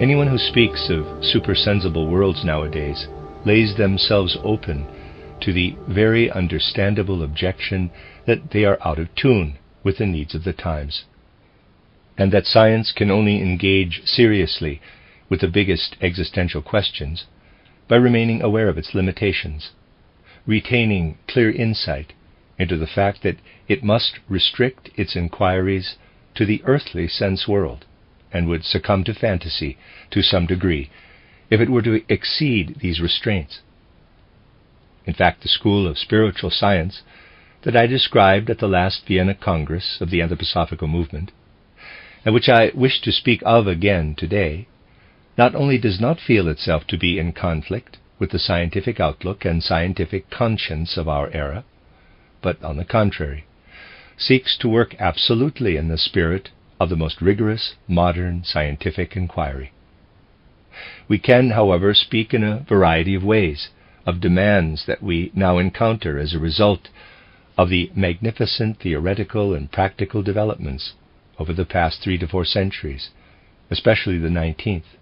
Anyone who speaks of supersensible worlds nowadays lays themselves open to the very understandable objection that they are out of tune with the needs of the times, and that science can only engage seriously with the biggest existential questions by remaining aware of its limitations, retaining clear insight into the fact that it must restrict its inquiries to the earthly sense world, and would succumb to fantasy to some degree if it were to exceed these restraints. In fact, the school of spiritual science that I described at the last Vienna Congress of the Anthroposophical movement, and which I wish to speak of again today, not only does not feel itself to be in conflict with the scientific outlook and scientific conscience of our era, but, on the contrary, seeks to work absolutely in the spirit of the most rigorous modern scientific inquiry. We can, however, speak in a variety of ways of demands that we now encounter as a result of the magnificent theoretical and practical developments over the past 3 to 4 centuries, especially the 19th.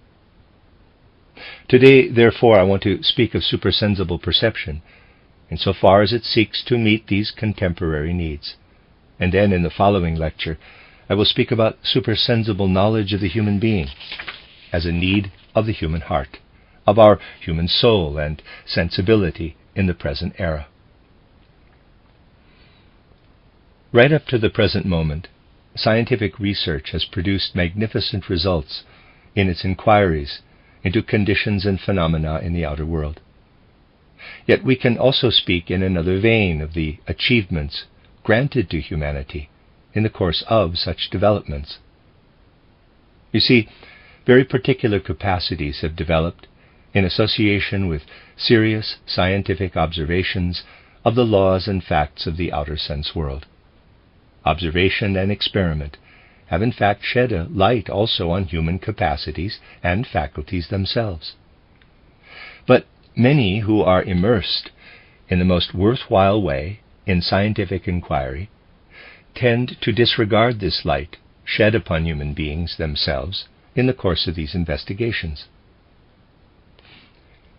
Today, therefore, I want to speak of supersensible perception insofar as it seeks to meet these contemporary needs. And then, in the following lecture, I will speak about supersensible knowledge of the human being as a need of the human heart, of our human soul and sensibility in the present era. Right up to the present moment, scientific research has produced magnificent results in its inquiries into conditions and phenomena in the outer world. Yet we can also speak in another vein of the achievements granted to humanity in the course of such developments. You see, very particular capacities have developed in association with serious scientific observations of the laws and facts of the outer sense world. Observation and experiment have in fact shed a light also on human capacities and faculties themselves. But many who are immersed in the most worthwhile way in scientific inquiry tend to disregard this light shed upon human beings themselves in the course of these investigations.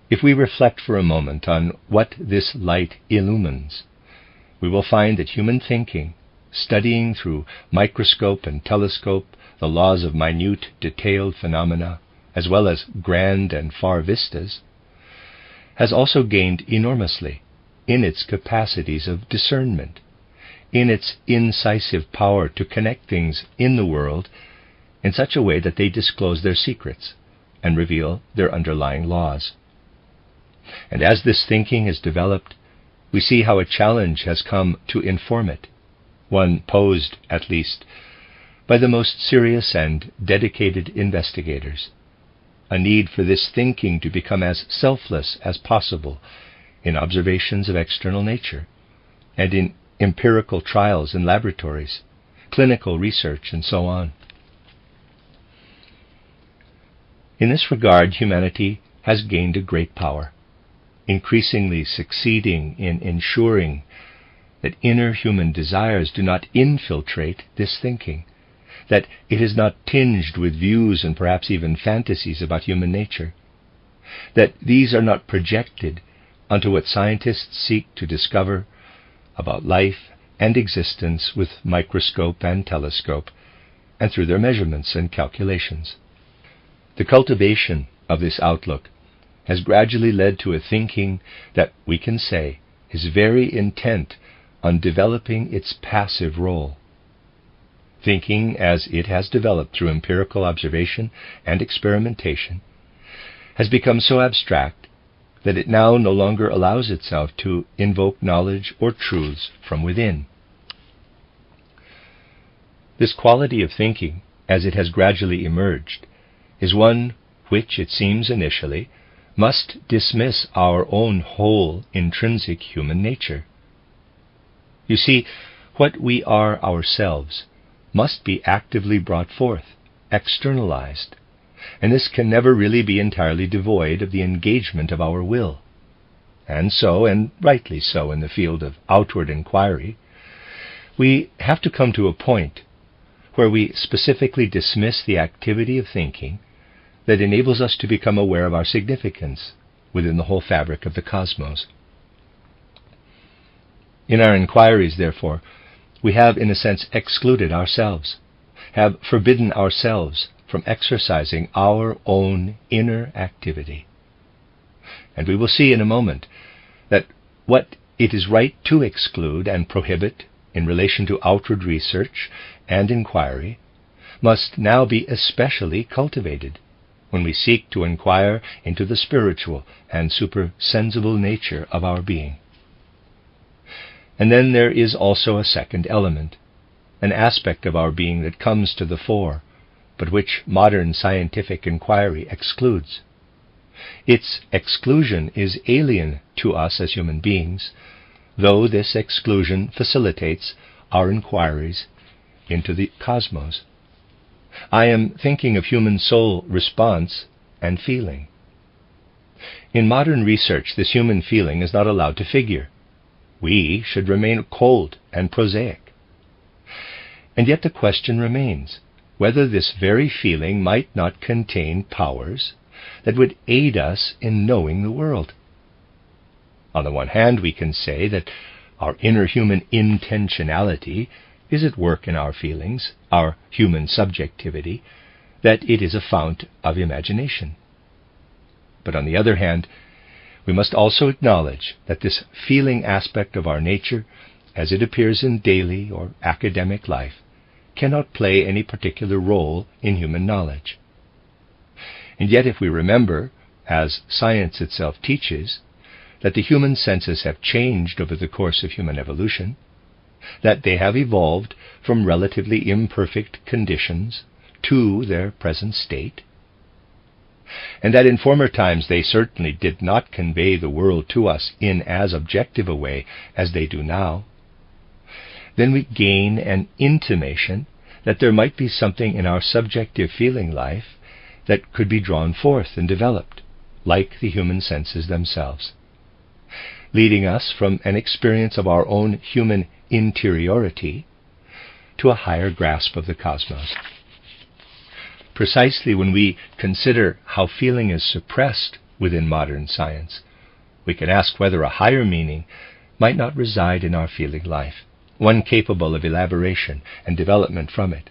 If we reflect for a moment on what this light illumines, we will find that human thinking, studying through microscope and telescope the laws of minute, detailed phenomena, as well as grand and far vistas, has also gained enormously in its capacities of discernment, in its incisive power to connect things in the world in such a way that they disclose their secrets and reveal their underlying laws. And as this thinking is developed, we see how a challenge has come to inform it, one posed, at least, by the most serious and dedicated investigators, a need for this thinking to become as selfless as possible in observations of external nature, and in empirical trials in laboratories, clinical research, and so on. In this regard, humanity has gained a great power, increasingly succeeding in ensuring that inner human desires do not infiltrate this thinking, that it is not tinged with views and perhaps even fantasies about human nature, that these are not projected onto what scientists seek to discover about life and existence with microscope and telescope, and through their measurements and calculations. The cultivation of this outlook has gradually led to a thinking that we can say is very intent on developing its passive role. Thinking, as it has developed through empirical observation and experimentation, has become so abstract that it now no longer allows itself to invoke knowledge or truths from within. This quality of thinking, as it has gradually emerged, is one which, it seems initially, must dismiss our own whole intrinsic human nature. You see, what we are ourselves must be actively brought forth, externalized, and this can never really be entirely devoid of the engagement of our will. And so, and rightly so in the field of outward inquiry, we have to come to a point where we specifically dismiss the activity of thinking that enables us to become aware of our significance within the whole fabric of the cosmos. In our inquiries, therefore, we have, in a sense, excluded ourselves, have forbidden ourselves from exercising our own inner activity. And we will see in a moment that what it is right to exclude and prohibit in relation to outward research and inquiry must now be especially cultivated when we seek to inquire into the spiritual and supersensible nature of our being. And then there is also a second element, an aspect of our being that comes to the fore, but which modern scientific inquiry excludes. Its exclusion is alien to us as human beings, though this exclusion facilitates our inquiries into the cosmos. I am thinking of human soul response and feeling. In modern research, this human feeling is not allowed to figure. We should remain cold and prosaic. And yet the question remains whether this very feeling might not contain powers that would aid us in knowing the world. On the one hand, we can say that our inner human intentionality is at work in our feelings, our human subjectivity, that it is a fount of imagination. But on the other hand, we must also acknowledge that this feeling aspect of our nature, as it appears in daily or academic life, cannot play any particular role in human knowledge. And yet if we remember, as science itself teaches, that the human senses have changed over the course of human evolution, that they have evolved from relatively imperfect conditions to their present state, and that in former times they certainly did not convey the world to us in as objective a way as they do now, then we gain an intimation that there might be something in our subjective feeling life that could be drawn forth and developed, like the human senses themselves, leading us from an experience of our own human interiority to a higher grasp of the cosmos. Precisely when we consider how feeling is suppressed within modern science, we can ask whether a higher meaning might not reside in our feeling life, one capable of elaboration and development from it.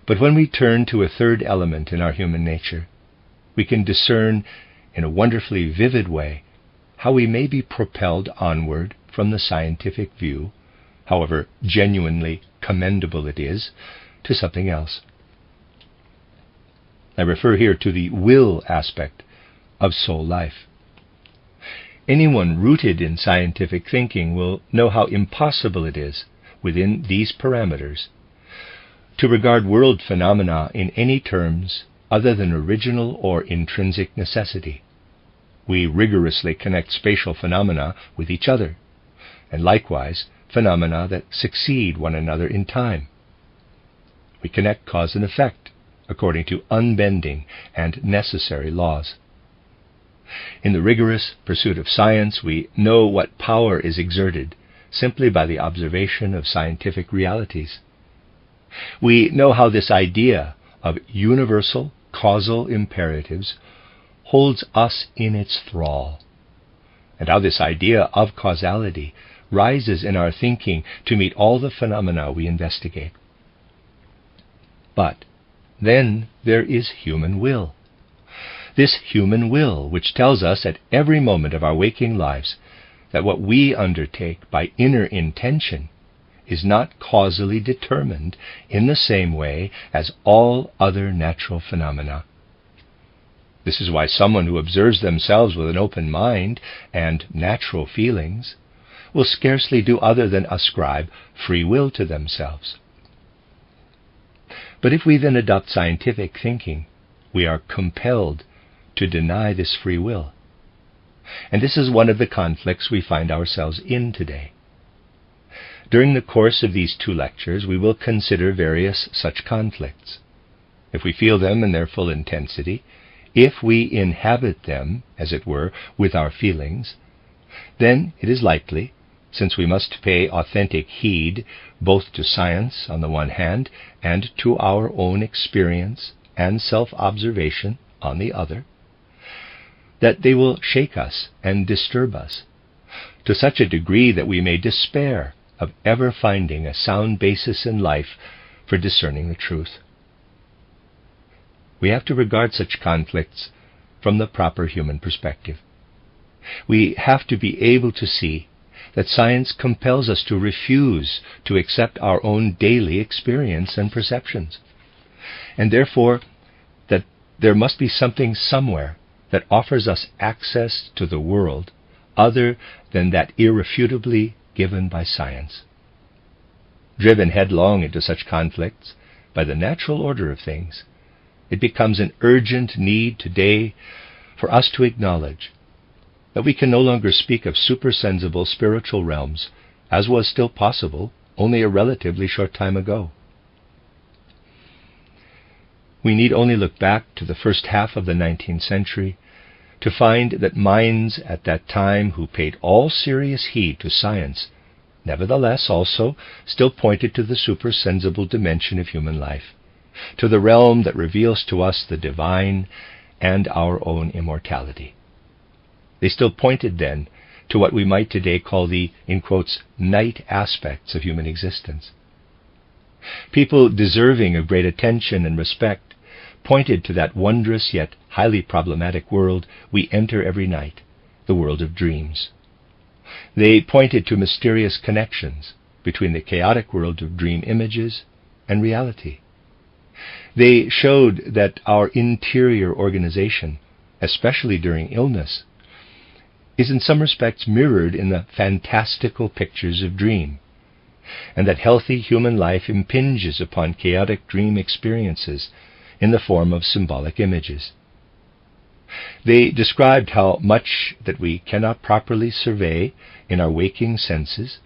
But when we turn to a third element in our human nature, we can discern in a wonderfully vivid way how we may be propelled onward from the scientific view, however genuinely commendable it is, to something else. I refer here to the will aspect of soul life. Anyone rooted in scientific thinking will know how impossible it is, within these parameters, to regard world phenomena in any terms other than original or intrinsic necessity. We rigorously connect spatial phenomena with each other, and likewise phenomena that succeed one another in time. We connect cause and effect according to unbending and necessary laws. In the rigorous pursuit of science, we know what power is exerted simply by the observation of scientific realities. We know how this idea of universal causal imperatives holds us in its thrall, and how this idea of causality rises in our thinking to meet all the phenomena we investigate. But then there is human will. This human will which tells us at every moment of our waking lives that what we undertake by inner intention is not causally determined in the same way as all other natural phenomena. This is why someone who observes themselves with an open mind and natural feelings will scarcely do other than ascribe free will to themselves. But if we then adopt scientific thinking, we are compelled to deny this free will. And this is one of the conflicts we find ourselves in today. During the course of these 2 lectures, we will consider various such conflicts. If we feel them in their full intensity, if we inhabit them, as it were, with our feelings, then it is likely, since we must pay authentic heed both to science on the one hand and to our own experience and self-observation on the other, that they will shake us and disturb us to such a degree that we may despair of ever finding a sound basis in life for discerning the truth. We have to regard such conflicts from the proper human perspective. We have to be able to see that science compels us to refuse to accept our own daily experience and perceptions, and therefore that there must be something somewhere that offers us access to the world other than that irrefutably given by science. Driven headlong into such conflicts by the natural order of things, it becomes an urgent need today for us to acknowledge that we can no longer speak of supersensible spiritual realms as was still possible only a relatively short time ago. We need only look back to the first half of the 19th century to find that minds at that time who paid all serious heed to science nevertheless also still pointed to the supersensible dimension of human life, to the realm that reveals to us the divine and our own immortality. They still pointed then to what we might today call the, in quotes, night aspects of human existence. People deserving of great attention and respect pointed to that wondrous yet highly problematic world we enter every night, the world of dreams. They pointed to mysterious connections between the chaotic world of dream images and reality. They showed that our interior organization, especially during illness, is in some respects mirrored in the fantastical pictures of dream, and that healthy human life impinges upon chaotic dream experiences in the form of symbolic images. They described how much that we cannot properly survey in our waking senses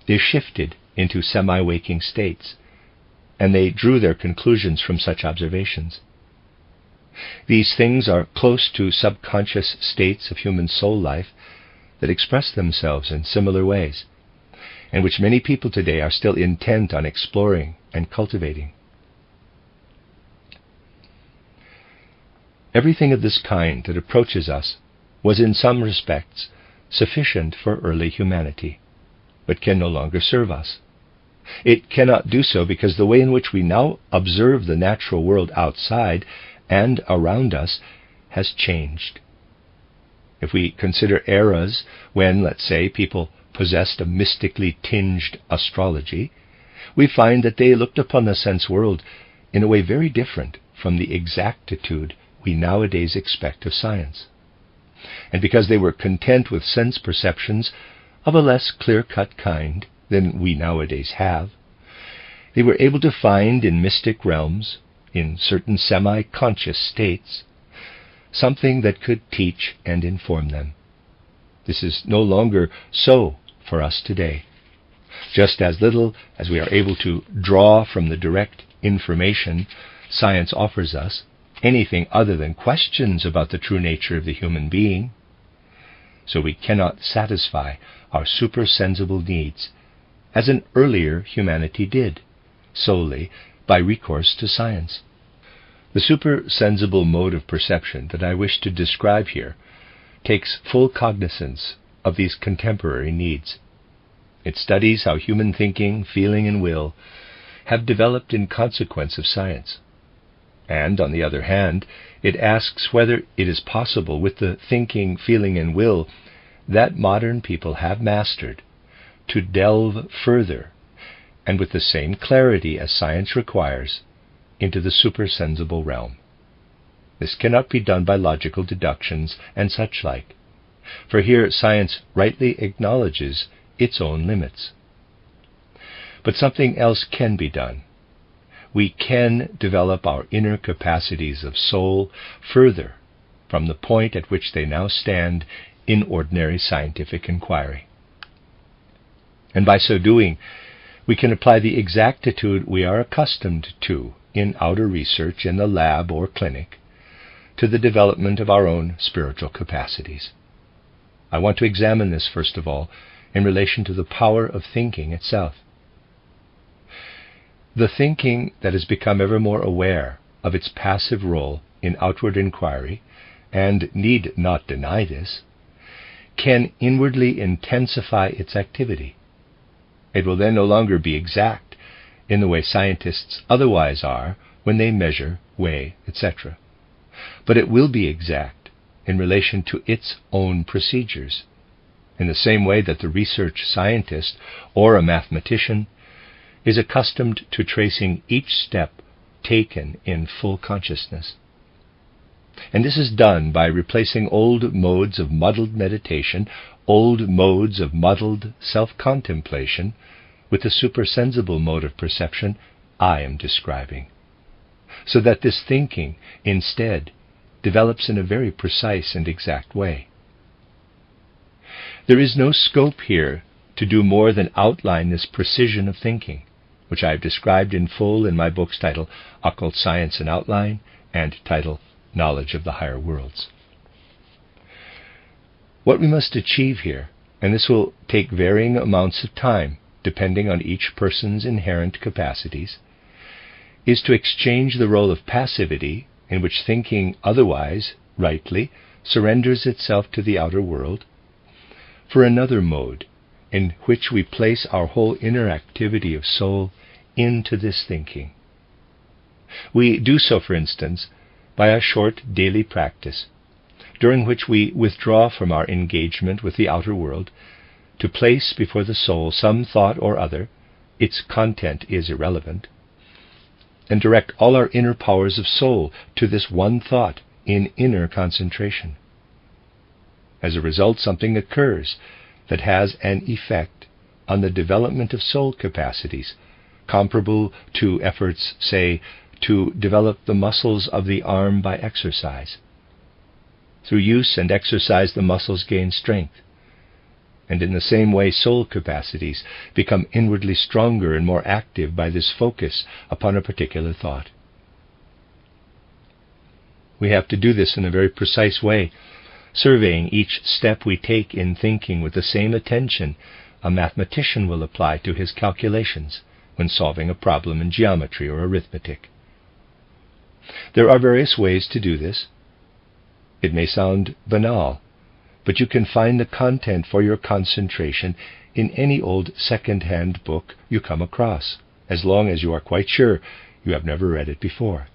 is shifted into semi-waking states, and they drew their conclusions from such observations. These things are close to subconscious states of human soul life that express themselves in similar ways, and which many people today are still intent on exploring and cultivating. Everything of this kind that approaches us was in some respects sufficient for early humanity, but can no longer serve us. It cannot do so because the way in which we now observe the natural world outside and around us has changed. If we consider eras when, let's say, people possessed a mystically tinged astrology, we find that they looked upon the sense world in a way very different from the exactitude we nowadays expect of science. And because they were content with sense perceptions of a less clear-cut kind than we nowadays have, they were able to find in mystic realms, in certain semi-conscious states, something that could teach and inform them. This is no longer so for us today. Just as little as we are able to draw from the direct information science offers us anything other than questions about the true nature of the human being, so we cannot satisfy our supersensible needs as an earlier humanity did, solely by recourse to science. The supersensible mode of perception that I wish to describe here takes full cognizance of these contemporary needs. It studies how human thinking, feeling, and will have developed in consequence of science. And, on the other hand, it asks whether it is possible with the thinking, feeling, and will that modern people have mastered to delve further, and with the same clarity as science requires, into the supersensible realm. This cannot be done by logical deductions and such like, for here science rightly acknowledges its own limits. But something else can be done. We can develop our inner capacities of soul further from the point at which they now stand in ordinary scientific inquiry. And by so doing, we can apply the exactitude we are accustomed to in outer research in the lab or clinic to the development of our own spiritual capacities. I want to examine this, first of all, in relation to the power of thinking itself. The thinking that has become ever more aware of its passive role in outward inquiry, and need not deny this, can inwardly intensify its activity. It will then no longer be exact in the way scientists otherwise are when they measure, weigh, etc. But it will be exact in relation to its own procedures, in the same way that the research scientist or a mathematician is accustomed to tracing each step taken in full consciousness. And this is done by replacing old modes of muddled meditation, old modes of muddled self-contemplation, with the supersensible mode of perception I am describing, so that this thinking, instead, develops in a very precise and exact way. There is no scope here to do more than outline this precision of thinking, which I have described in full in my books titled Occult Science in Outline and title Knowledge of the Higher Worlds. What we must achieve here, and this will take varying amounts of time depending on each person's inherent capacities, is to exchange the role of passivity, in which thinking otherwise, rightly, surrenders itself to the outer world, for another mode, in which we place our whole inner activity of soul into this thinking. We do so, for instance, by a short daily practice, during which we withdraw from our engagement with the outer world, to place before the soul some thought or other, its content is irrelevant, and direct all our inner powers of soul to this one thought in inner concentration. As a result, something occurs that has an effect on the development of soul capacities, comparable to efforts, say, to develop the muscles of the arm by exercise. Through use and exercise, the muscles gain strength, and in the same way soul capacities become inwardly stronger and more active by this focus upon a particular thought. We have to do this in a very precise way, surveying each step we take in thinking with the same attention a mathematician will apply to his calculations when solving a problem in geometry or arithmetic. There are various ways to do this. It may sound banal, but you can find the content for your concentration in any old second-hand book you come across, as long as you are quite sure you have never read it before.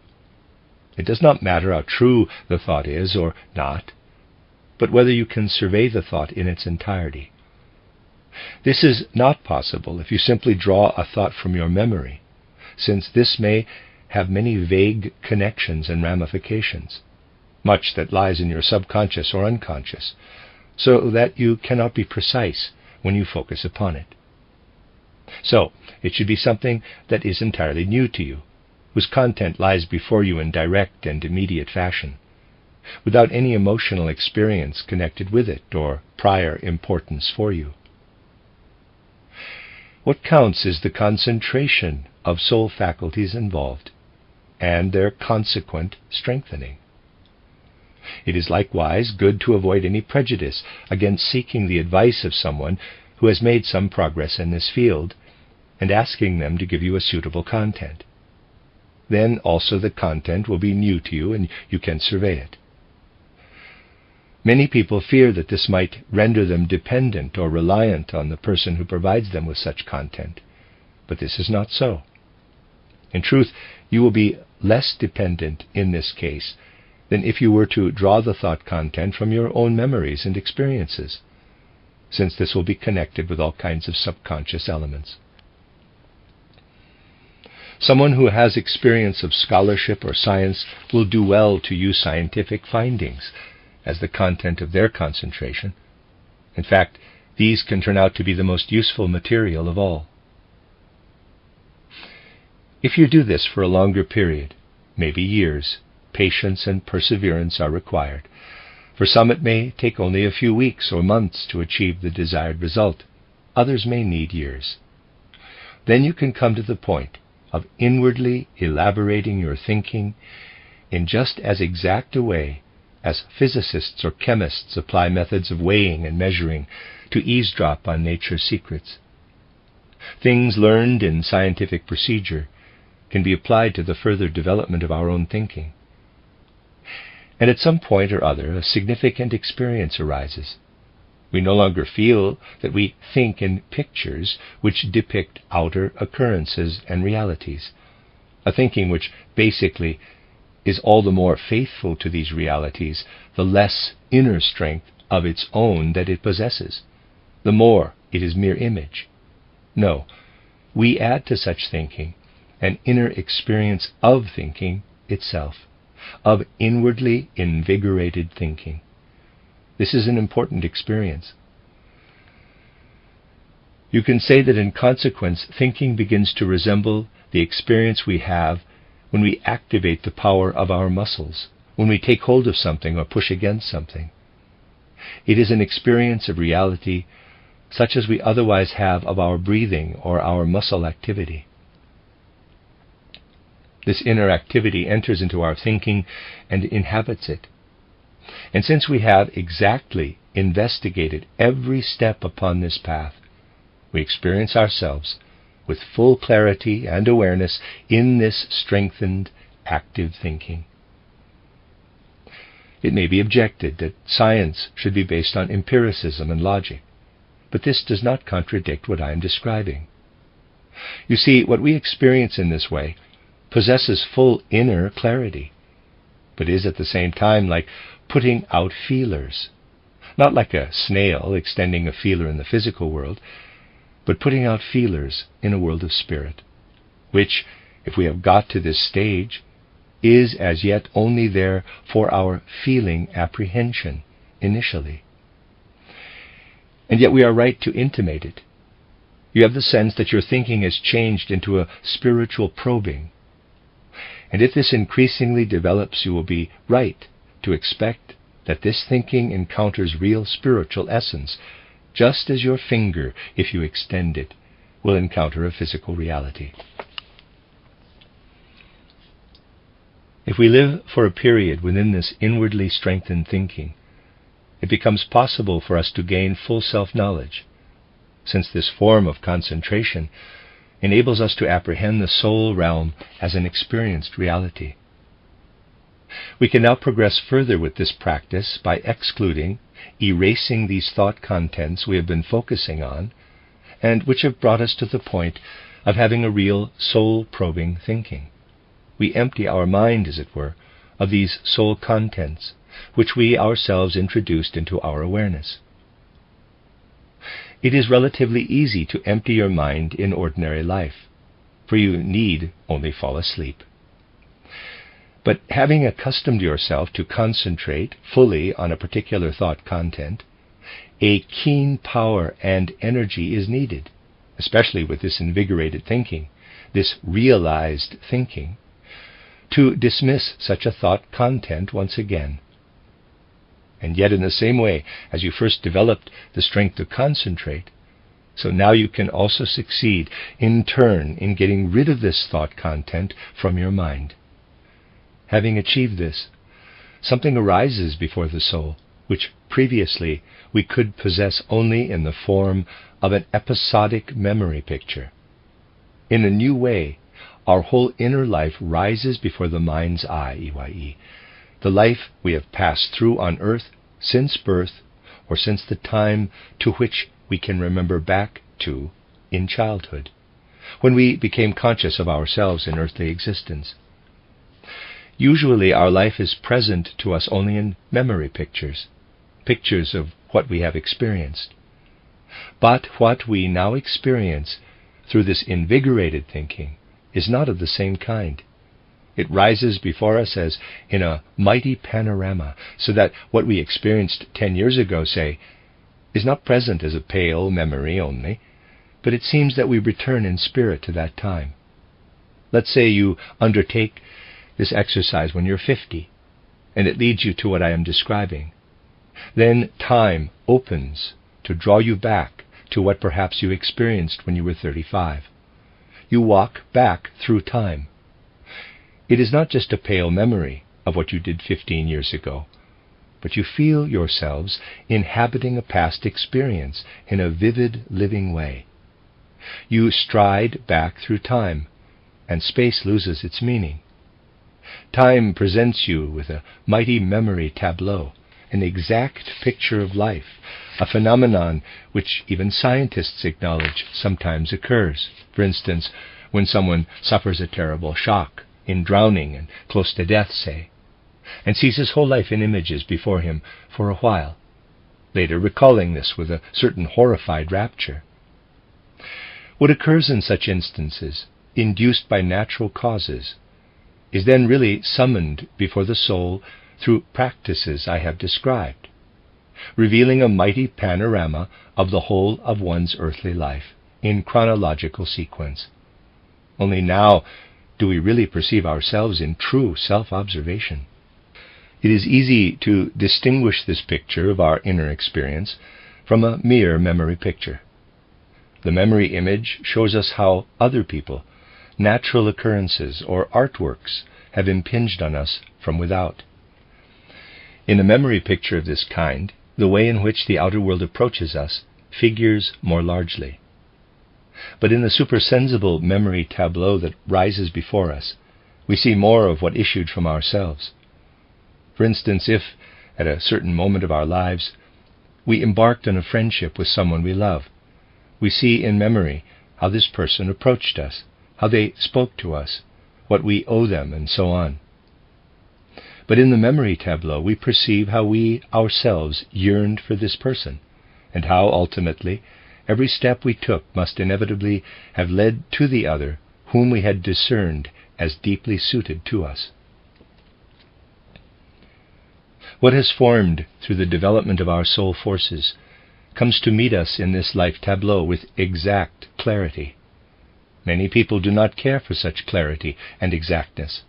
It does not matter how true the thought is or not, but whether you can survey the thought in its entirety. This is not possible if you simply draw a thought from your memory, since this may have many vague connections and ramifications, much that lies in your subconscious or unconscious, so that you cannot be precise when you focus upon it. So, it should be something that is entirely new to you, whose content lies before you in direct and immediate fashion, without any emotional experience connected with it or prior importance for you. What counts is the concentration of soul faculties involved, and their consequent strengthening. It is likewise good to avoid any prejudice against seeking the advice of someone who has made some progress in this field, and asking them to give you a suitable content. Then also the content will be new to you, and you can survey it. Many people fear that this might render them dependent or reliant on the person who provides them with such content, but this is not so. In truth, you will be less dependent in this case than if you were to draw the thought content from your own memories and experiences, since this will be connected with all kinds of subconscious elements. Someone who has experience of scholarship or science will do well to use scientific findings as the content of their concentration. In fact, these can turn out to be the most useful material of all. If you do this for a longer period, maybe years, patience and perseverance are required. For some it may take only a few weeks or months to achieve the desired result. Others may need years. Then you can come to the point of inwardly elaborating your thinking in just as exact a way as physicists or chemists apply methods of weighing and measuring to eavesdrop on nature's secrets. Things learned in scientific procedure can be applied to the further development of our own thinking. And at some point or other, a significant experience arises. We no longer feel that we think in pictures which depict outer occurrences and realities, a thinking which basically is all the more faithful to these realities, the less inner strength of its own that it possesses, the more it is mere image. No, we add to such thinking an inner experience of thinking itself, of inwardly invigorated thinking. This is an important experience. You can say that in consequence, thinking begins to resemble the experience we have when we activate the power of our muscles, when we take hold of something or push against something. It is an experience of reality such as we otherwise have of our breathing or our muscle activity. This inner activity enters into our thinking and inhabits it. And since we have exactly investigated every step upon this path, we experience ourselves with full clarity and awareness in this strengthened, active thinking. It may be objected that science should be based on empiricism and logic, but this does not contradict what I am describing. You see, what we experience in this way possesses full inner clarity, but is at the same time like putting out feelers, not like a snail extending a feeler in the physical world, but putting out feelers in a world of spirit, which, if we have got to this stage, is as yet only there for our feeling apprehension initially. And yet we are right to intimate it. You have the sense that your thinking has changed into a spiritual probing. And if this increasingly develops, you will be right to expect that this thinking encounters real spiritual essence, just as your finger, if you extend it, will encounter a physical reality. If we live for a period within this inwardly strengthened thinking, it becomes possible for us to gain full self-knowledge, since this form of concentration enables us to apprehend the soul realm as an experienced reality. We can now progress further with this practice by excluding, erasing these thought contents we have been focusing on, and which have brought us to the point of having a real soul-probing thinking. We empty our mind, as it were, of these soul contents, which we ourselves introduced into our awareness. It is relatively easy to empty your mind in ordinary life, for you need only fall asleep. But having accustomed yourself to concentrate fully on a particular thought content, a keen power and energy is needed, especially with this invigorated thinking, this realized thinking, to dismiss such a thought content once again. And yet in the same way as you first developed the strength to concentrate, so now you can also succeed in turn in getting rid of this thought content from your mind. Having achieved this, something arises before the soul, which previously we could possess only in the form of an episodic memory picture. In a new way, our whole inner life rises before the mind's eye, EYE, the life we have passed through on earth since birth, or since the time to which we can remember back to in childhood, when we became conscious of ourselves in earthly existence. Usually our life is present to us only in memory pictures, pictures of what we have experienced. But what we now experience through this invigorated thinking is not of the same kind. It rises before us as in a mighty panorama, so that what we experienced 10 years ago, say, is not present as a pale memory only, but it seems that we return in spirit to that time. Let's say you undertake this exercise when you're 50, and it leads you to what I am describing. Then time opens to draw you back to what perhaps you experienced when you were 35. You walk back through time. It is not just a pale memory of what you did 15 years ago, but you feel yourselves inhabiting a past experience in a vivid, living way. You stride back through time, and space loses its meaning. Time presents you with a mighty memory tableau, an exact picture of life, a phenomenon which even scientists acknowledge sometimes occurs. For instance, when someone suffers a terrible shock, in drowning and close to death, say, and sees his whole life in images before him for a while, later recalling this with a certain horrified rapture. What occurs in such instances, induced by natural causes, is then really summoned before the soul through practices I have described, revealing a mighty panorama of the whole of one's earthly life in chronological sequence. Only now do we really perceive ourselves in true self-observation. It is easy to distinguish this picture of our inner experience from a mere memory picture. The memory image shows us how other people, natural occurrences, or artworks have impinged on us from without. In a memory picture of this kind, the way in which the outer world approaches us figures more largely. But in the supersensible memory tableau that rises before us, we see more of what issued from ourselves. For instance, if, at a certain moment of our lives, we embarked on a friendship with someone we love, we see in memory how this person approached us, how they spoke to us, what we owe them, and so on. But in the memory tableau we perceive how we ourselves yearned for this person, and how, ultimately, every step we took must inevitably have led to the other whom we had discerned as deeply suited to us. What has formed through the development of our soul forces comes to meet us in this life tableau with exact clarity. Many people do not care for such clarity and exactness,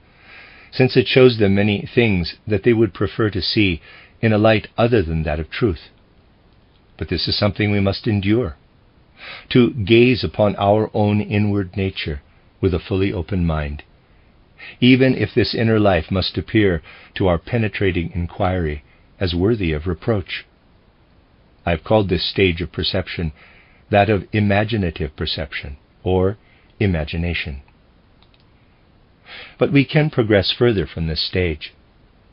since it shows them many things that they would prefer to see in a light other than that of truth. But this is something we must endure, to gaze upon our own inward nature with a fully open mind, even if this inner life must appear to our penetrating inquiry as worthy of reproach. I have called this stage of perception that of imaginative perception, or imagination. But we can progress further from this stage.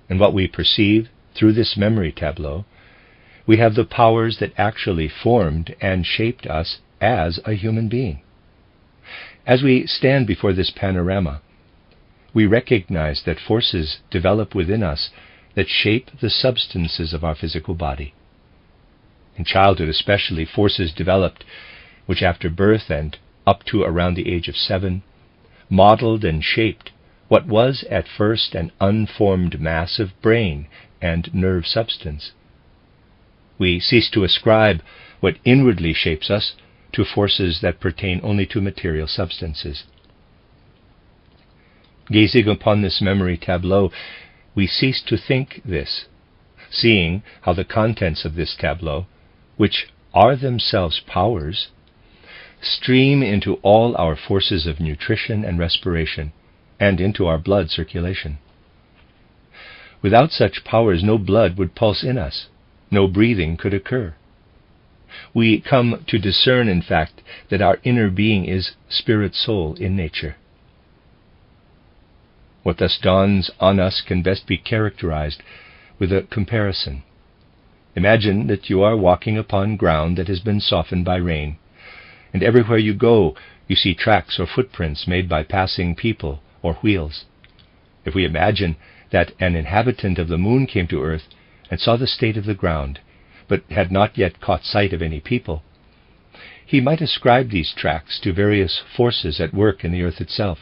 In what we perceive through this memory tableau, we have the powers that actually formed and shaped us as a human being. As we stand before this panorama, we recognize that forces develop within us that shape the substances of our physical body. In childhood especially, forces developed which after birth and up to around the age of 7, modeled and shaped what was at first an unformed mass of brain and nerve substance. We cease to ascribe what inwardly shapes us to forces that pertain only to material substances. Gazing upon this memory tableau, we cease to think this, seeing how the contents of this tableau, which are themselves powers, stream into all our forces of nutrition and respiration, and into our blood circulation. Without such powers, no blood would pulse in us, no breathing could occur. We come to discern, in fact, that our inner being is spirit-soul in nature. What thus dawns on us can best be characterized with a comparison. Imagine that you are walking upon ground that has been softened by rain, and everywhere you go you see tracks or footprints made by passing people or wheels. If we imagine that an inhabitant of the moon came to earth and saw the state of the ground, but had not yet caught sight of any people, he might ascribe these tracks to various forces at work in the earth itself,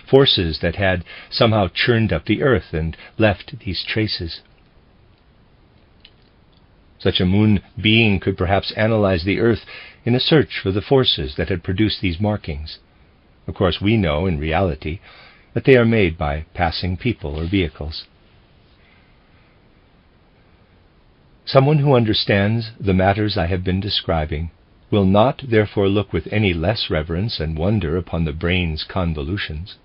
forces that had somehow churned up the earth and left these traces. Such a moon being could perhaps analyze the earth in a search for the forces that had produced these markings. Of course, we know, in reality, that they are made by passing people or vehicles. Someone who understands the matters I have been describing will not therefore look with any less reverence and wonder upon the brain's convolutions.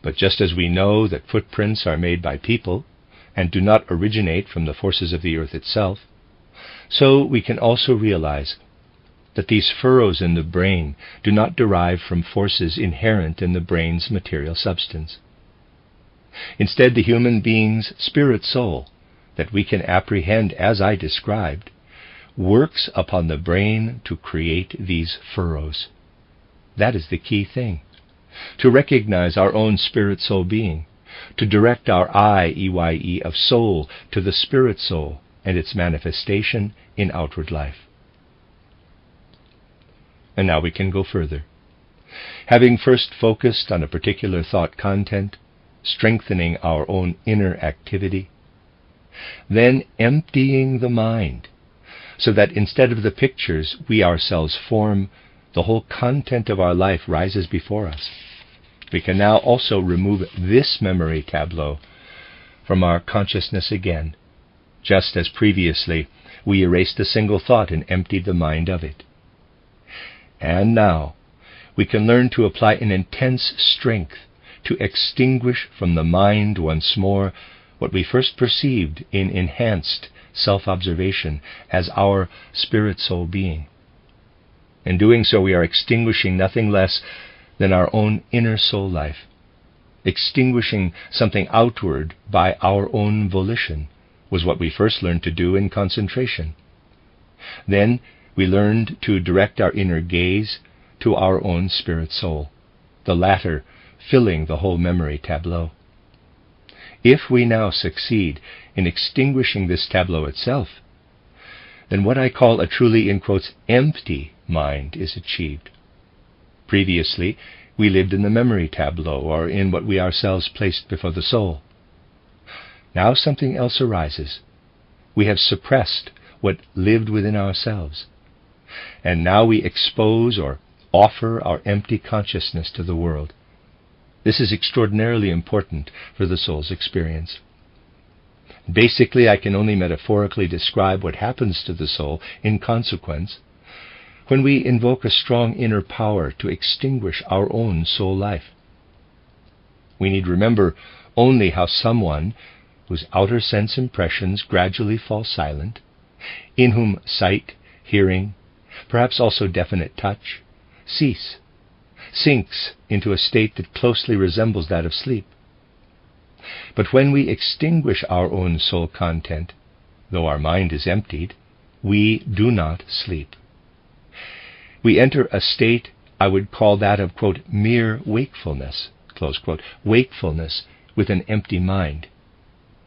But just as we know that footprints are made by people, and do not originate from the forces of the earth itself, so we can also realize that these furrows in the brain do not derive from forces inherent in the brain's material substance. Instead, the human being's spirit soul, that we can apprehend as I described, works upon the brain to create these furrows. That is the key thing. To recognize our own spirit soul being, to direct our I-E-Y-E of soul to the spirit soul and its manifestation in outward life. And now we can go further. Having first focused on a particular thought content, strengthening our own inner activity, then emptying the mind, so that instead of the pictures we ourselves form, the whole content of our life rises before us. We can now also remove this memory tableau from our consciousness again, just as previously we erased a single thought and emptied the mind of it. And now we can learn to apply an intense strength to extinguish from the mind once more what we first perceived in enhanced self-observation as our spirit soul being. In doing so, we are extinguishing nothing less than our own inner soul life, extinguishing something outward by our own volition was what we first learned to do in concentration. Then we learned to direct our inner gaze to our own spirit soul, the latter filling the whole memory tableau. If we now succeed in extinguishing this tableau itself, then what I call a truly, in quotes, empty mind is achieved. Previously, we lived in the memory tableau, or in what we ourselves placed before the soul. Now something else arises. We have suppressed what lived within ourselves, and now we expose or offer our empty consciousness to the world. This is extraordinarily important for the soul's experience. Basically, I can only metaphorically describe what happens to the soul in consequence when we invoke a strong inner power to extinguish our own soul life. We need remember only how someone whose outer sense impressions gradually fall silent, in whom sight, hearing, perhaps also definite touch, cease, sinks into a state that closely resembles that of sleep. But when we extinguish our own soul content, though our mind is emptied, we do not sleep. We enter a state I would call that of, quote, mere wakefulness, close quote, wakefulness with an empty mind.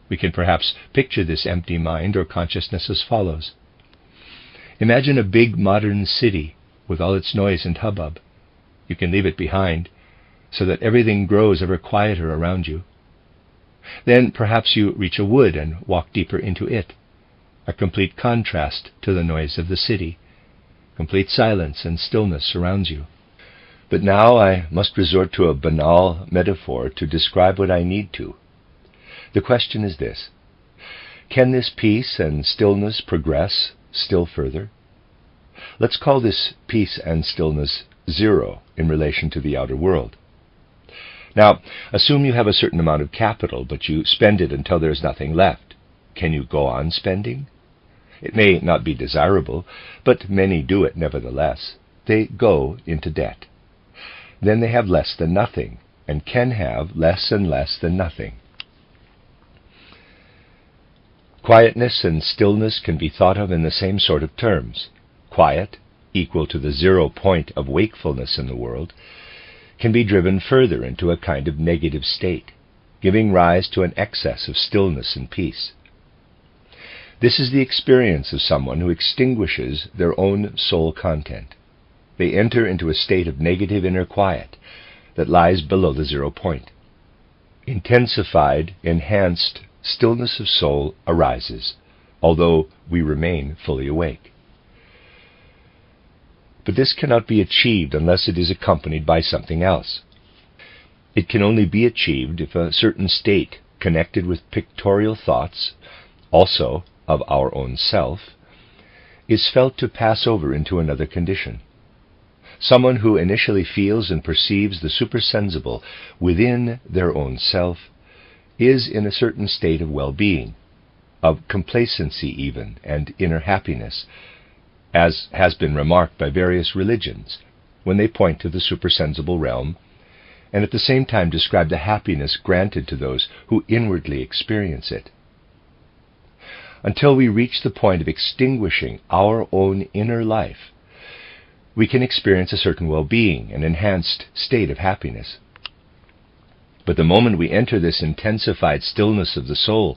We can perhaps picture this empty mind or consciousness as follows. Imagine a big modern city with all its noise and hubbub. You can leave it behind so that everything grows ever quieter around you. Then perhaps you reach a wood and walk deeper into it, a complete contrast to the noise of the city. Complete silence and stillness surrounds you. But now I must resort to a banal metaphor to describe what I need to. The question is this: can this peace and stillness progress still further? Let's call this peace and stillness 0 in relation to the outer world. Now, assume you have a certain amount of capital, but you spend it until there is nothing left. Can you go on spending? It may not be desirable, but many do it nevertheless. They go into debt. Then they have less than nothing, and can have less and less than nothing. Quietness and stillness can be thought of in the same sort of terms. Quiet, equal to the 0 point of wakefulness in the world, can be driven further into a kind of negative state, giving rise to an excess of stillness and peace. This is the experience of someone who extinguishes their own soul content. They enter into a state of negative inner quiet that lies below the 0 point. Intensified, enhanced stillness of soul arises, although we remain fully awake. But this cannot be achieved unless it is accompanied by something else. It can only be achieved if a certain state connected with pictorial thoughts, also of our own self, is felt to pass over into another condition. Someone who initially feels and perceives the supersensible within their own self is in a certain state of well-being, of complacency even, and inner happiness, as has been remarked by various religions when they point to the supersensible realm, and at the same time describe the happiness granted to those who inwardly experience it. Until we reach the point of extinguishing our own inner life, we can experience a certain well-being, an enhanced state of happiness. But the moment we enter this intensified stillness of the soul,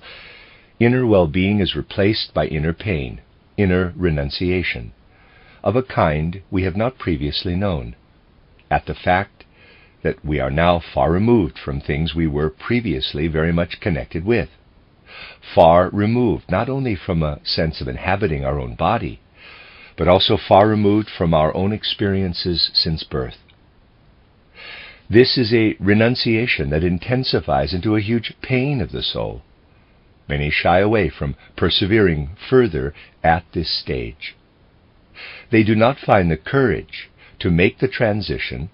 inner well-being is replaced by inner pain, inner renunciation, of a kind we have not previously known, at the fact that we are now far removed from things we were previously very much connected with, far removed not only from a sense of inhabiting our own body, but also far removed from our own experiences since birth. This is a renunciation that intensifies into a huge pain of the soul. Many shy away from persevering further at this stage. They do not find the courage to make the transition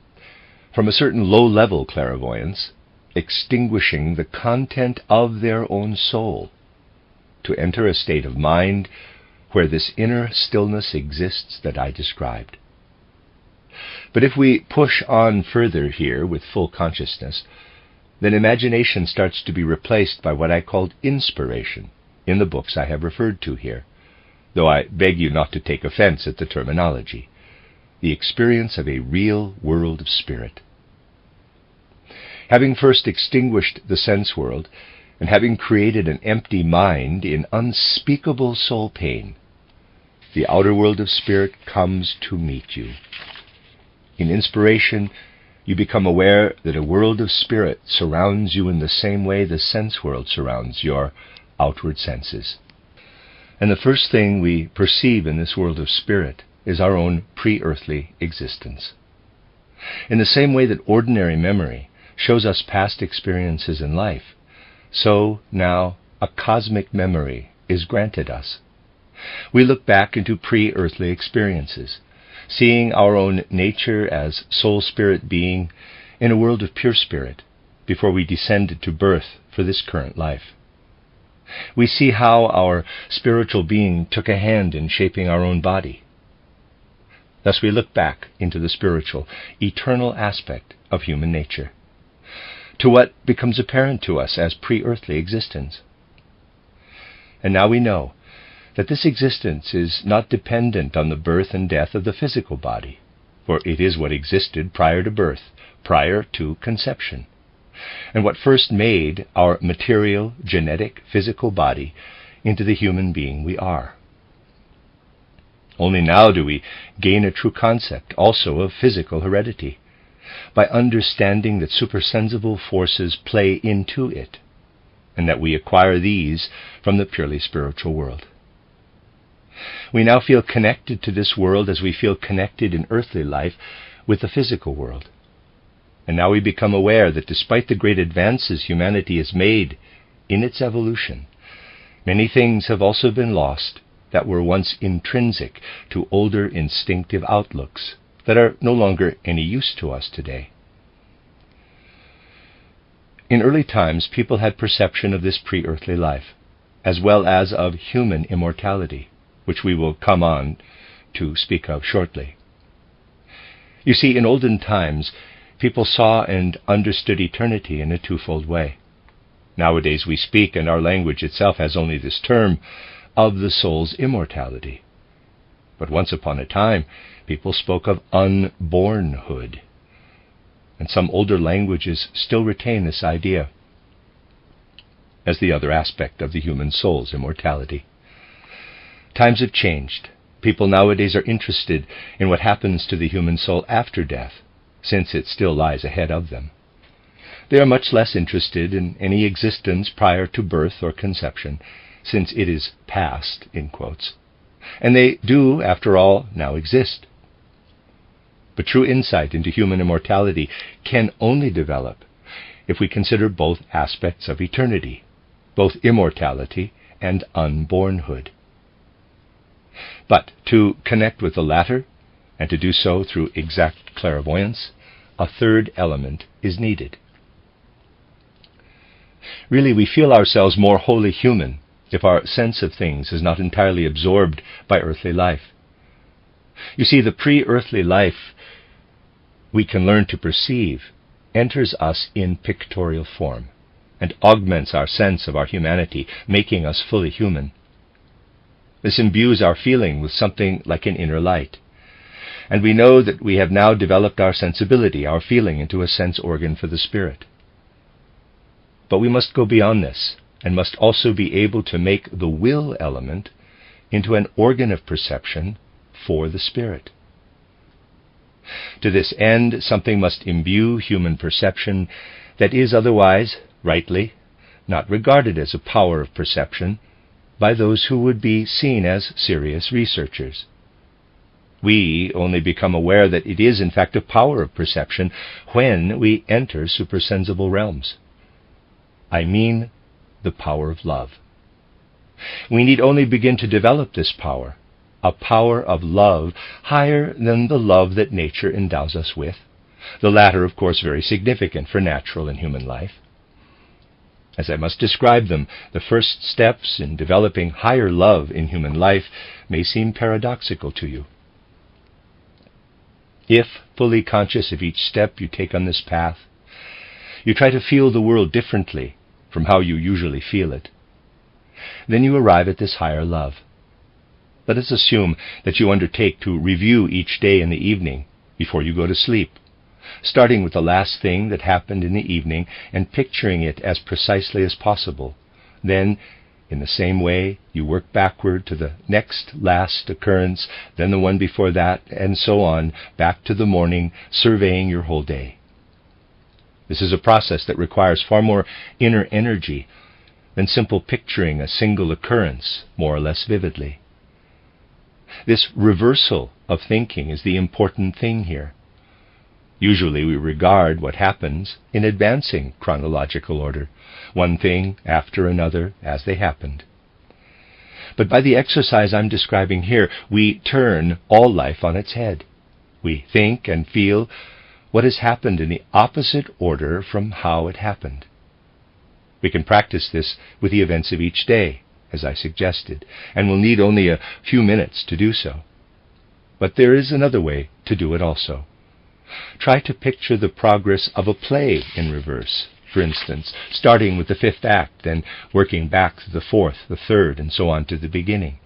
from a certain low-level clairvoyance, extinguishing the content of their own soul, to enter a state of mind where this inner stillness exists that I described. But if we push on further here with full consciousness, then imagination starts to be replaced by what I called inspiration in the books I have referred to here, though I beg you not to take offense at the terminology. The experience of a real world of spirit. Having first extinguished the sense world, and having created an empty mind in unspeakable soul pain, the outer world of spirit comes to meet you. In inspiration, you become aware that a world of spirit surrounds you in the same way the sense world surrounds your outward senses. And the first thing we perceive in this world of spirit is our own pre-earthly existence. In the same way that ordinary memory shows us past experiences in life, so now a cosmic memory is granted us. We look back into pre-earthly experiences, seeing our own nature as soul-spirit being in a world of pure spirit before we descended to birth for this current life. We see how our spiritual being took a hand in shaping our own body. Thus we look back into the spiritual, eternal aspect of human nature, to what becomes apparent to us as pre-earthly existence. And now we know that this existence is not dependent on the birth and death of the physical body, for it is what existed prior to birth, prior to conception, and what first made our material, genetic, physical body into the human being we are. Only now do we gain a true concept also of physical heredity, by understanding that supersensible forces play into it, and that we acquire these from the purely spiritual world. We now feel connected to this world as we feel connected in earthly life with the physical world. And now we become aware that despite the great advances humanity has made in its evolution, many things have also been lost that were once intrinsic to older instinctive outlooks that are no longer any use to us today. In early times, people had perception of this pre-earthly life, as well as of human immortality, which we will come on to speak of shortly. You see, in olden times, people saw and understood eternity in a twofold way. Nowadays we speak, and our language itself has only this term, of the soul's immortality. But once upon a time, people spoke of unbornhood, and some older languages still retain this idea as the other aspect of the human soul's immortality. Times have changed. People nowadays are interested in what happens to the human soul after death, since it still lies ahead of them. They are much less interested in any existence prior to birth or conception, since it is past, in quotes. And they do, after all, now exist. But true insight into human immortality can only develop if we consider both aspects of eternity, both immortality and unbornhood. But to connect with the latter, and to do so through exact clairvoyance, a third element is needed. Really, we feel ourselves more wholly human if our sense of things is not entirely absorbed by earthly life. You see, the pre-earthly life we can learn to perceive enters us in pictorial form and augments our sense of our humanity, making us fully human. This imbues our feeling with something like an inner light, and we know that we have now developed our sensibility, our feeling, into a sense organ for the spirit. But we must go beyond this, and must also be able to make the will element into an organ of perception for the spirit. To this end, something must imbue human perception that is otherwise, rightly, not regarded as a power of perception by those who would be seen as serious researchers. We only become aware that it is in fact a power of perception when we enter supersensible realms. I mean the power of love. We need only begin to develop this power, a power of love higher than the love that nature endows us with, the latter, of course, very significant for natural and human life. As I must describe them, the first steps in developing higher love in human life may seem paradoxical to you. If, fully conscious of each step you take on this path, you try to feel the world differently from how you usually feel it, then you arrive at this higher love. Let us assume that you undertake to review each day in the evening before you go to sleep, starting with the last thing that happened in the evening and picturing it as precisely as possible. Then, in the same way, you work backward to the next last occurrence, then the one before that, and so on, back to the morning, surveying your whole day. This is a process that requires far more inner energy than simple picturing a single occurrence more or less vividly. This reversal of thinking is the important thing here. Usually we regard what happens in advancing chronological order, one thing after another as they happened. But by the exercise I'm describing here, we turn all life on its head. We think and feel what has happened in the opposite order from how it happened. We can practice this with the events of each day, as I suggested, and will need only a few minutes to do so. But there is another way to do it also. Try to picture the progress of a play in reverse, for instance, starting with the fifth act, then working back to the fourth, the third, and so on to the beginning.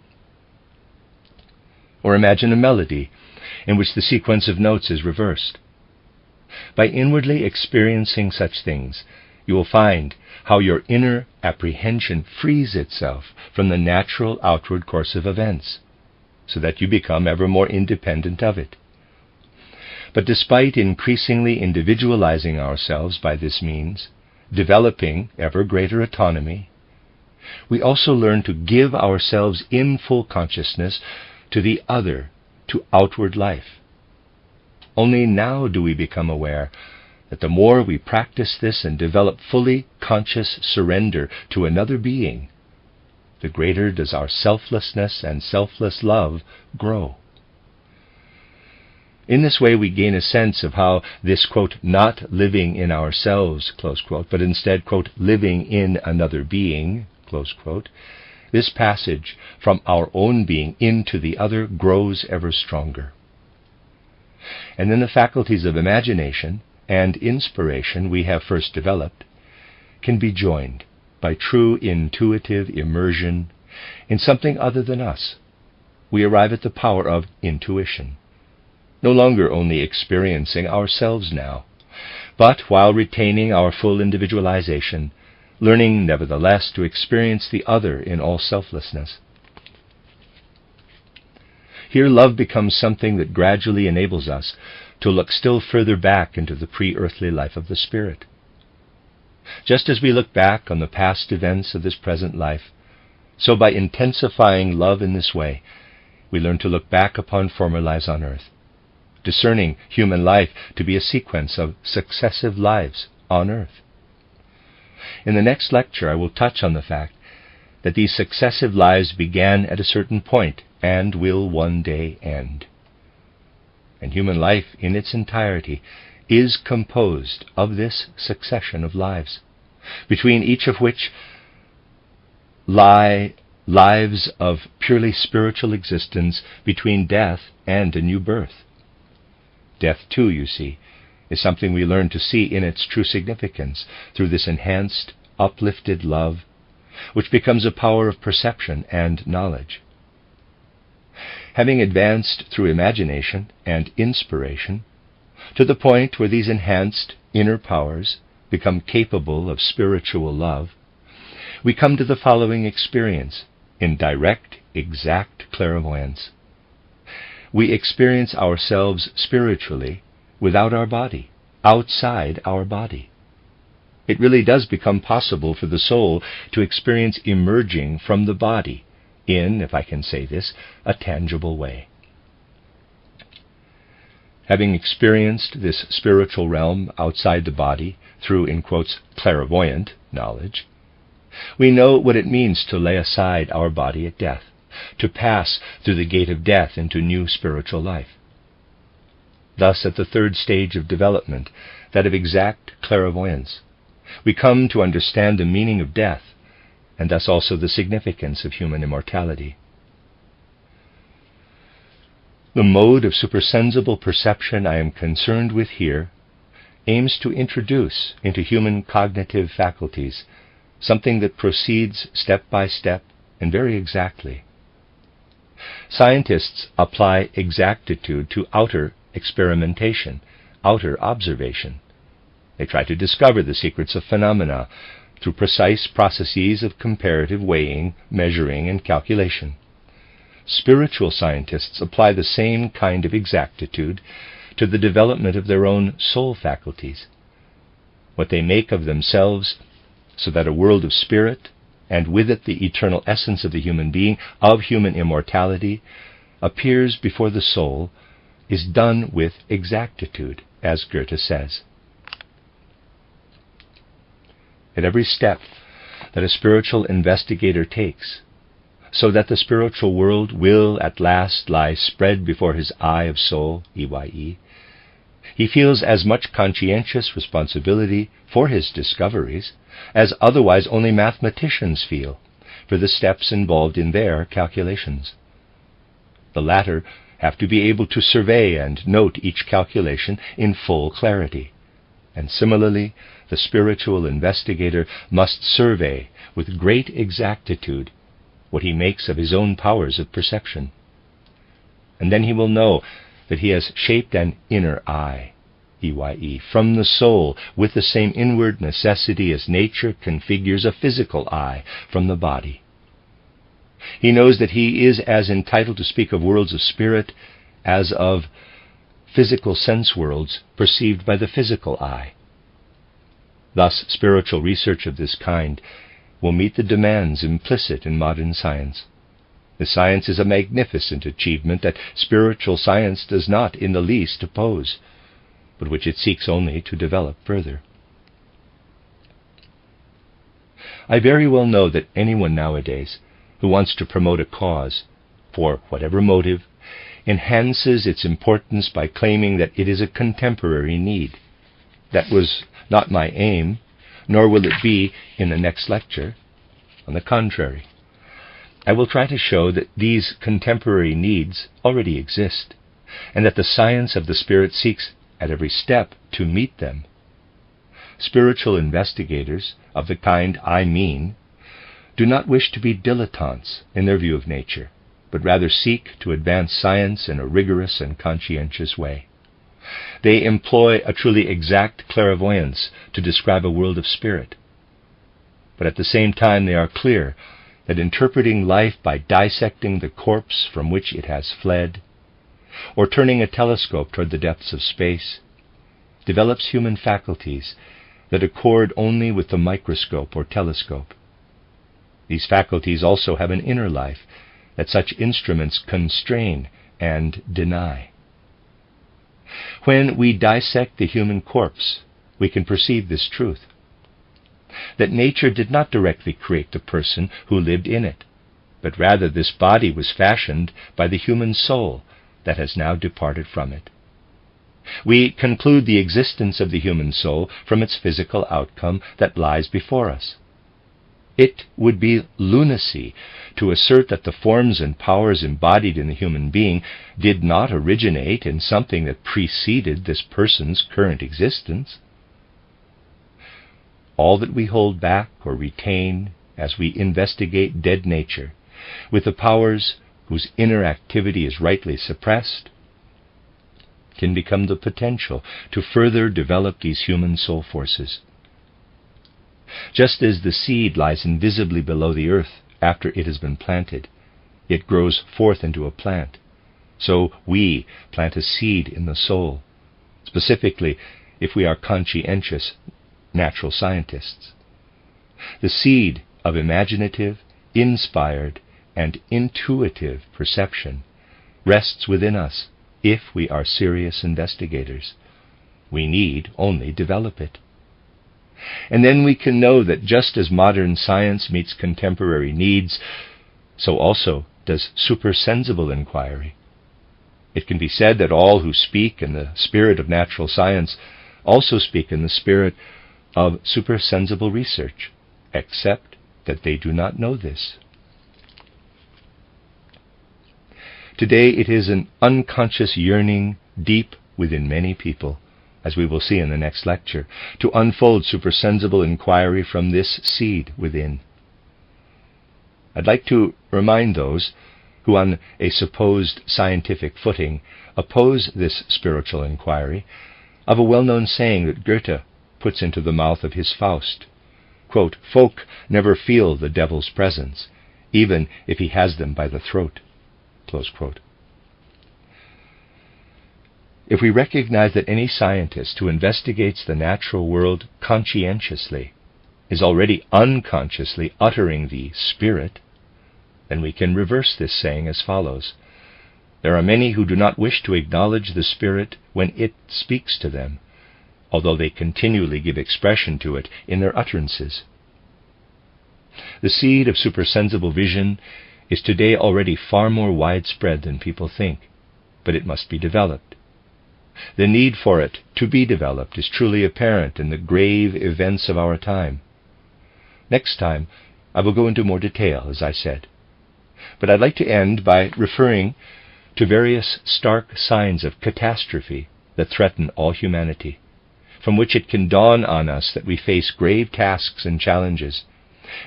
Or imagine a melody in which the sequence of notes is reversed. By inwardly experiencing such things, you will find how your inner apprehension frees itself from the natural outward course of events, so that you become ever more independent of it. But despite increasingly individualizing ourselves by this means, developing ever greater autonomy, we also learn to give ourselves in full consciousness to the other, to outward life. Only now do we become aware that the more we practice this and develop fully conscious surrender to another being, the greater does our selflessness and selfless love grow. In this way we gain a sense of how this, quote, not living in ourselves, close quote, but instead, quote, living in another being, close quote, this passage from our own being into the other grows ever stronger. And then the faculties of imagination and inspiration we have first developed can be joined by true intuitive immersion in something other than us. We arrive at the power of intuition, no longer only experiencing ourselves now, but while retaining our full individualization, learning nevertheless to experience the other in all selflessness. Here love becomes something that gradually enables us to look still further back into the pre-earthly life of the spirit. Just as we look back on the past events of this present life, so by intensifying love in this way, we learn to look back upon former lives on earth, discerning human life to be a sequence of successive lives on earth. In the next lecture, I will touch on the fact that these successive lives began at a certain point and will one day end. And human life in its entirety is composed of this succession of lives, between each of which lie lives of purely spiritual existence between death and a new birth. Death, too, you see, is something we learn to see in its true significance through this enhanced, uplifted love, which becomes a power of perception and knowledge. Having advanced through imagination and inspiration to the point where these enhanced inner powers become capable of spiritual love, we come to the following experience in direct, exact clairvoyance. We experience ourselves spiritually without our body, outside our body. It really does become possible for the soul to experience emerging from the body in, if I can say this, a tangible way. Having experienced this spiritual realm outside the body through, in quotes, clairvoyant knowledge, we know what it means to lay aside our body at death, to pass through the gate of death into new spiritual life. Thus, at the third stage of development, that of exact clairvoyance, we come to understand the meaning of death, and thus also the significance of human immortality. The mode of supersensible perception I am concerned with here aims to introduce into human cognitive faculties something that proceeds step by step and very exactly. Scientists apply exactitude to outer experimentation, outer observation. They try to discover the secrets of phenomena through precise processes of comparative weighing, measuring, and calculation. Spiritual scientists apply the same kind of exactitude to the development of their own soul faculties. What they make of themselves, so that a world of spirit, and with it the eternal essence of the human being, of human immortality, appears before the soul, is done with exactitude, as Goethe says. At every step that a spiritual investigator takes, so that the spiritual world will at last lie spread before his eye of soul, EYE, he feels as much conscientious responsibility for his discoveries as otherwise only mathematicians feel for the steps involved in their calculations. The latter have to be able to survey and note each calculation in full clarity, and similarly the spiritual investigator must survey with great exactitude what he makes of his own powers of perception. And then he will know that he has shaped an inner eye, EYE, from the soul with the same inward necessity as nature configures a physical eye from the body. He knows that he is as entitled to speak of worlds of spirit as of physical sense worlds perceived by the physical eye. Thus, spiritual research of this kind will meet the demands implicit in modern science. The science is a magnificent achievement that spiritual science does not in the least oppose, but which it seeks only to develop further. I very well know that anyone nowadays who wants to promote a cause, for whatever motive, enhances its importance by claiming that it is a contemporary need. That was not my aim, nor will it be in the next lecture. On the contrary, I will try to show that these contemporary needs already exist, and that the science of the Spirit seeks at every step to meet them. Spiritual investigators, of the kind I mean, do not wish to be dilettantes in their view of nature, but rather seek to advance science in a rigorous and conscientious way. They employ a truly exact clairvoyance to describe a world of spirit. But at the same time they are clear that interpreting life by dissecting the corpse from which it has fled, or turning a telescope toward the depths of space, develops human faculties that accord only with the microscope or telescope. These faculties also have an inner life that such instruments constrain and deny. When we dissect the human corpse, we can perceive this truth, that nature did not directly create the person who lived in it, but rather this body was fashioned by the human soul that has now departed from it. We conclude the existence of the human soul from its physical outcome that lies before us. It would be lunacy to assert that the forms and powers embodied in the human being did not originate in something that preceded this person's current existence. All that we hold back or retain as we investigate dead nature, with the powers whose inner activity is rightly suppressed, can become the potential to further develop these human soul forces. Just as the seed lies invisibly below the earth after it has been planted, it grows forth into a plant. So we plant a seed in the soul, specifically if we are conscientious natural scientists. The seed of imaginative, inspired, and intuitive perception rests within us if we are serious investigators. We need only develop it. And then we can know that just as modern science meets contemporary needs, so also does supersensible inquiry. It can be said that all who speak in the spirit of natural science also speak in the spirit of supersensible research, except that they do not know this. Today it is an unconscious yearning deep within many people, as we will see in the next lecture, to unfold supersensible inquiry from this seed within. I'd like to remind those who on a supposed scientific footing oppose this spiritual inquiry of a well-known saying that Goethe puts into the mouth of his Faust. Quote, "Folk never feel the devil's presence, even if he has them by the throat." Close quote. If we recognize that any scientist who investigates the natural world conscientiously is already unconsciously uttering the spirit, then we can reverse this saying as follows. There are many who do not wish to acknowledge the spirit when it speaks to them, although they continually give expression to it in their utterances. The seed of supersensible vision is today already far more widespread than people think, but it must be developed. The need for it to be developed is truly apparent in the grave events of our time. Next time, I will go into more detail, as I said. But I'd like to end by referring to various stark signs of catastrophe that threaten all humanity, from which it can dawn on us that we face grave tasks and challenges,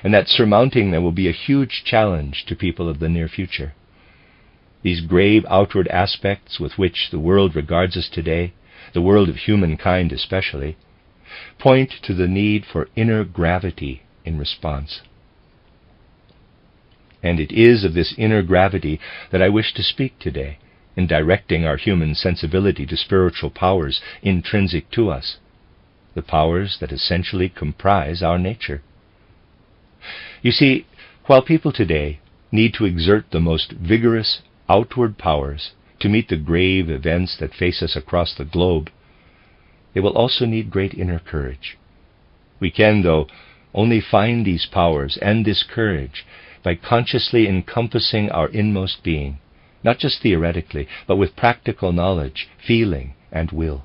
and that surmounting them will be a huge challenge to people of the near future. These grave outward aspects with which the world regards us today, the world of humankind especially, point to the need for inner gravity in response. And it is of this inner gravity that I wish to speak today, in directing our human sensibility to spiritual powers intrinsic to us, the powers that essentially comprise our nature. You see, while people today need to exert the most vigorous outward powers to meet the grave events that face us across the globe, they will also need great inner courage. We can, though, only find these powers and this courage by consciously encompassing our inmost being, not just theoretically, but with practical knowledge, feeling, and will.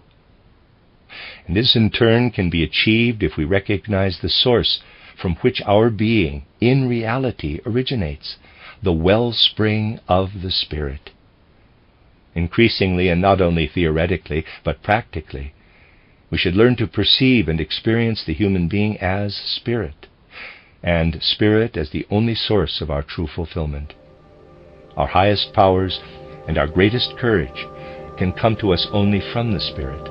And this in turn can be achieved if we recognize the source from which our being in reality originates, the wellspring of the Spirit. Increasingly, and not only theoretically, but practically, we should learn to perceive and experience the human being as Spirit, and Spirit as the only source of our true fulfillment. Our highest powers and our greatest courage can come to us only from the Spirit.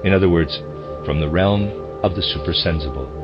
In other words, from the realm of the supersensible.